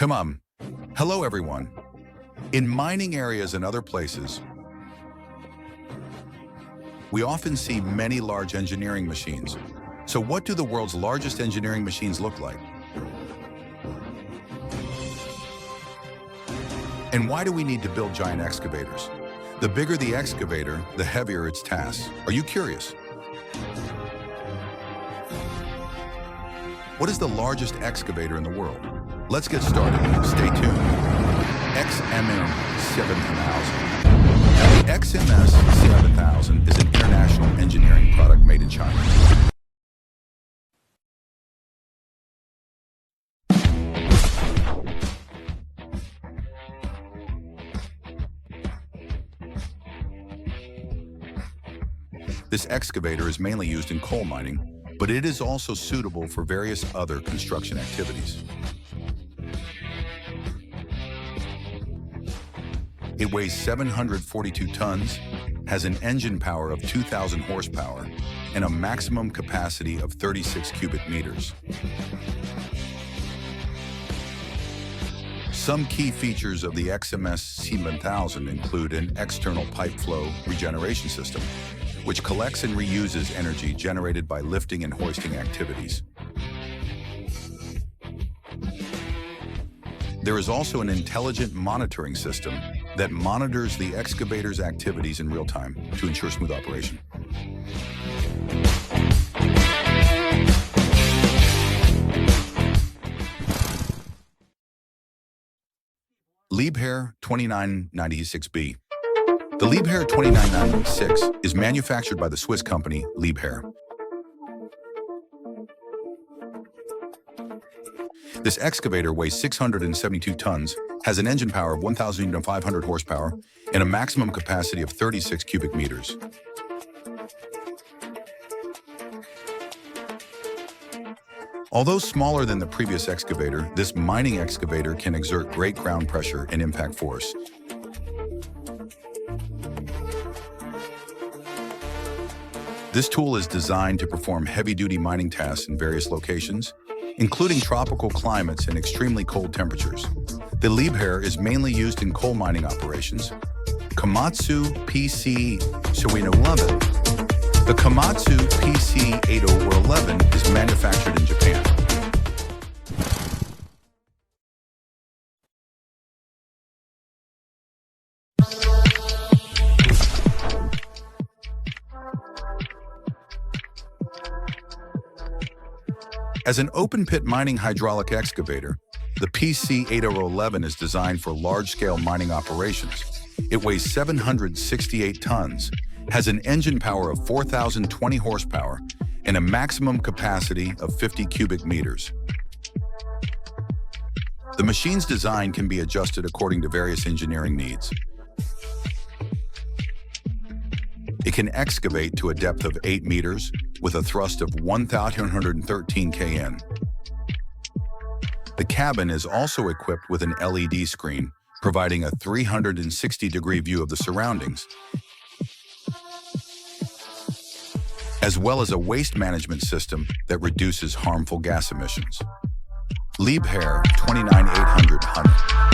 Come on. Hello, everyone. In mining areas and other places, we often see many large engineering machines. So what do the world's largest engineering machines look like? And why do we need to build giant excavators? The bigger the excavator, the heavier its tasks. Are you curious? What is the largest excavator in the world? Let's get started. Stay tuned. XMM 7000. The XMS 7000 is an international engineering product made in China. This excavator is mainly used in coal mining, but it is also suitable for various other construction activities. It weighs 742 tons, has an engine power of 2,000 horsepower, and a maximum capacity of 36 cubic meters. Some key features of the XMS 7000 include an external pipe flow regeneration system, which collects and reuses energy generated by lifting and hoisting activities. There is also an intelligent monitoring system that monitors the excavator's activities in real time to ensure smooth operation. Liebherr 2996B. The Liebherr 2996 is manufactured by the Swiss company Liebherr. This excavator weighs 672 tons, has an engine power of 1,500 horsepower, and a maximum capacity of 36 cubic meters. Although smaller than the previous excavator, this mining excavator can exert great ground pressure and impact force. This tool is designed to perform heavy-duty mining tasks in various locations, including tropical climates and extremely cold temperatures. The Liebherr is mainly used in coal mining operations. Komatsu PC-8011. The Komatsu PC-8011 is manufactured in Japan. As an open-pit mining hydraulic excavator, the PC-8011 is designed for large-scale mining operations. It weighs 768 tons, has an engine power of 4,020 horsepower, and a maximum capacity of 50 cubic meters. The machine's design can be adjusted according to various engineering needs. It can excavate to a depth of 8 meters with a thrust of 1,113 kN. The cabin is also equipped with an LED screen, providing a 360-degree view of the surroundings, as well as a waste management system that reduces harmful gas emissions. Liebherr 29800 Hunter.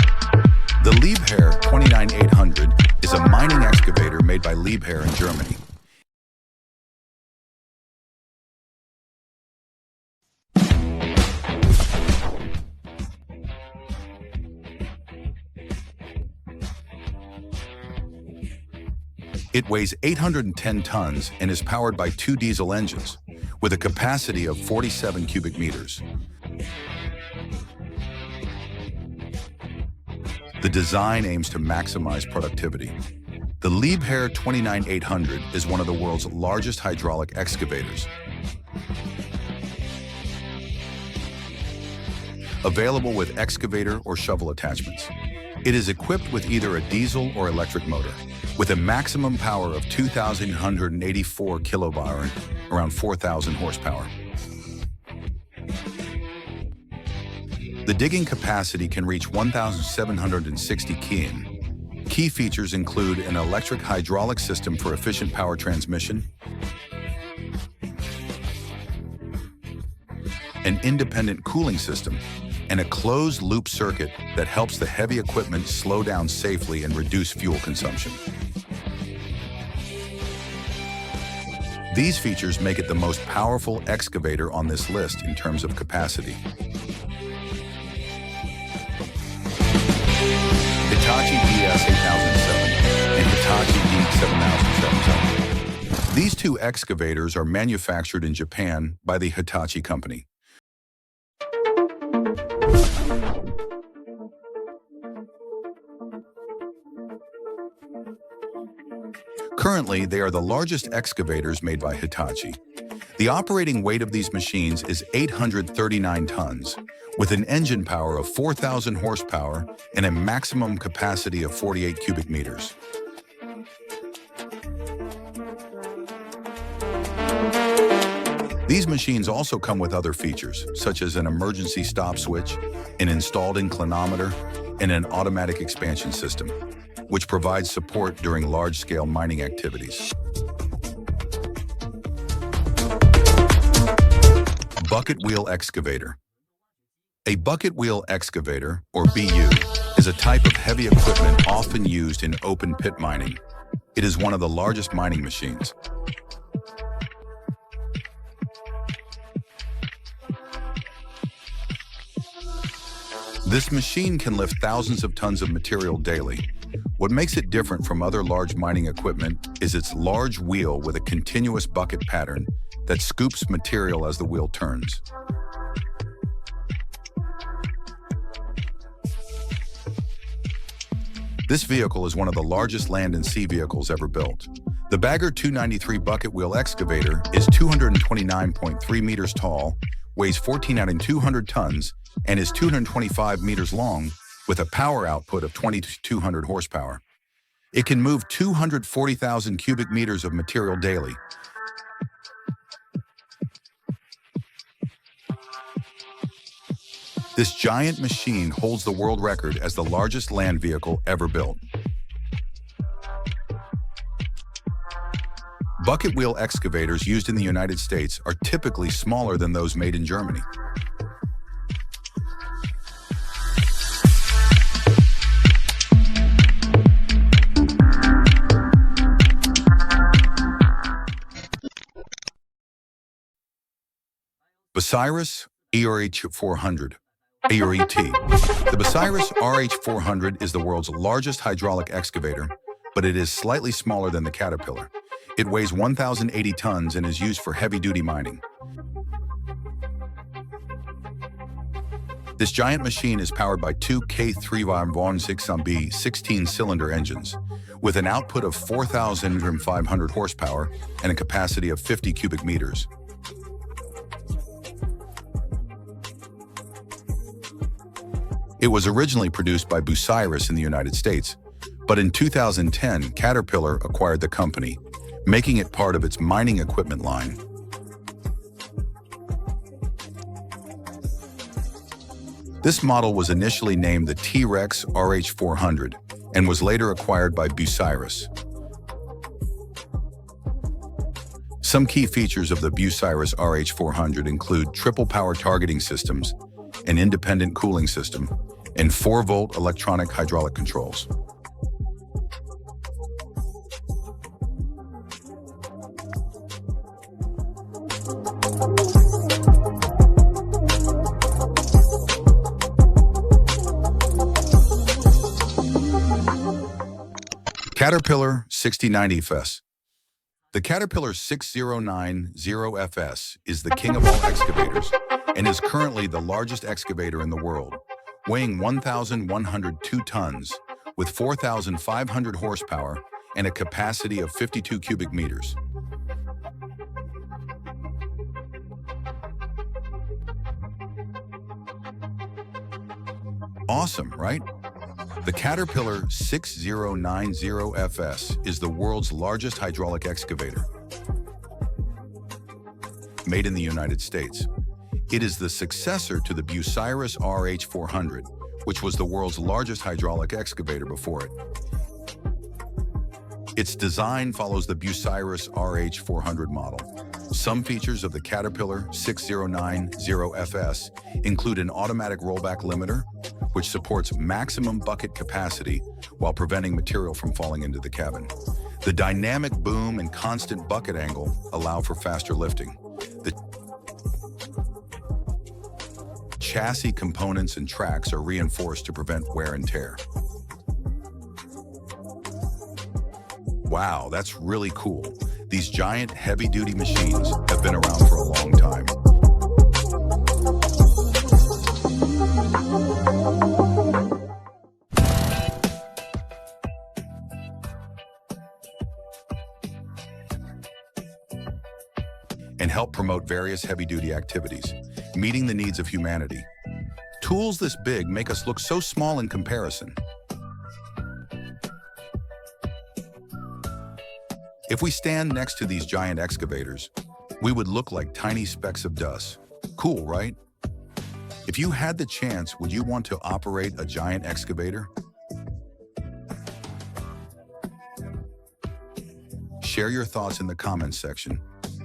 The Liebherr 29800 is a mining excavator made by Liebherr in Germany. It weighs 810 tons and is powered by 2 diesel engines, with a capacity of 47 cubic meters. The design aims to maximize productivity. The Liebherr 29800 is one of the world's largest hydraulic excavators. Available with excavator or shovel attachments. It is equipped with either a diesel or electric motor, with a maximum power of 2,184 kilobar, around 4,000 horsepower. The digging capacity can reach 1,760 kN. Key features include an electric hydraulic system for efficient power transmission, an independent cooling system, and a closed-loop circuit that helps the heavy equipment slow down safely and reduce fuel consumption. These features make it the most powerful excavator on this list in terms of capacity. Hitachi DS8007 and Hitachi D7700. These two excavators are manufactured in Japan by the Hitachi company. Currently, they are the largest excavators made by Hitachi. The operating weight of these machines is 839 tons, with an engine power of 4,000 horsepower and a maximum capacity of 48 cubic meters. These machines also come with other features, such as an emergency stop switch, an installed inclinometer, and an automatic expansion system, which provides support during large-scale mining activities. Bucket wheel excavator. A bucket wheel excavator, or BU, is a type of heavy equipment often used in open pit mining. It is one of the largest mining machines. This machine can lift thousands of tons of material daily. What makes it different from other large mining equipment is its large wheel with a continuous bucket pattern that scoops material as the wheel turns. This vehicle is one of the largest land and sea vehicles ever built. The Bagger 293 bucket wheel excavator is 229.3 meters tall, weighs 14,200 tons, and is 225 meters long with a power output of 2,200 horsepower. It can move 240,000 cubic meters of material daily. This giant machine holds the world record as the largest land vehicle ever built. Bucket wheel excavators used in the United States are typically smaller than those made in Germany. Bucyrus RH400, ARET. The Bucyrus RH400 is the world's largest hydraulic excavator, but it is slightly smaller than the Caterpillar. It weighs 1,080 tons and is used for heavy-duty mining. This giant machine is powered by two K3V6B 16-cylinder engines, with an output of 4,500 horsepower and a capacity of 50 cubic meters. It was originally produced by Bucyrus in the United States, but in 2010, Caterpillar acquired the company, making it part of its mining equipment line. This model was initially named the T-Rex RH400 and was later acquired by Bucyrus. Some key features of the Bucyrus RH400 include triple power targeting systems, an independent cooling system, and 4-volt electronic hydraulic controls. Caterpillar 6090FS. The Caterpillar 6090FS is the king of all excavators and is currently the largest excavator in the world, weighing 1,102 tons with 4,500 horsepower and a capacity of 52 cubic meters. Awesome, right? The Caterpillar 6090FS is the world's largest hydraulic excavator, made in the United States. It is the successor to the Bucyrus RH400, which was the world's largest hydraulic excavator before it. Its design follows the Bucyrus RH400 model, Some features of the Caterpillar 6090FS include an automatic rollback limiter, which supports maximum bucket capacity while preventing material from falling into the cabin. The dynamic boom and constant bucket angle allow for faster lifting. The chassis components and tracks are reinforced to prevent wear and tear. Wow, that's really cool. These giant, heavy-duty machines have been around for a long time. And help promote various heavy-duty activities, meeting the needs of humanity. Tools this big make us look so small in comparison. If we stand next to these giant excavators, we would look like tiny specks of dust. Cool, right? If you had the chance, would you want to operate a giant excavator? Share your thoughts in the comments section.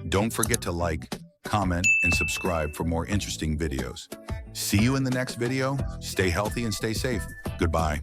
Don't forget to like, comment, and subscribe for more interesting videos. See you in the next video. Stay healthy and stay safe. Goodbye.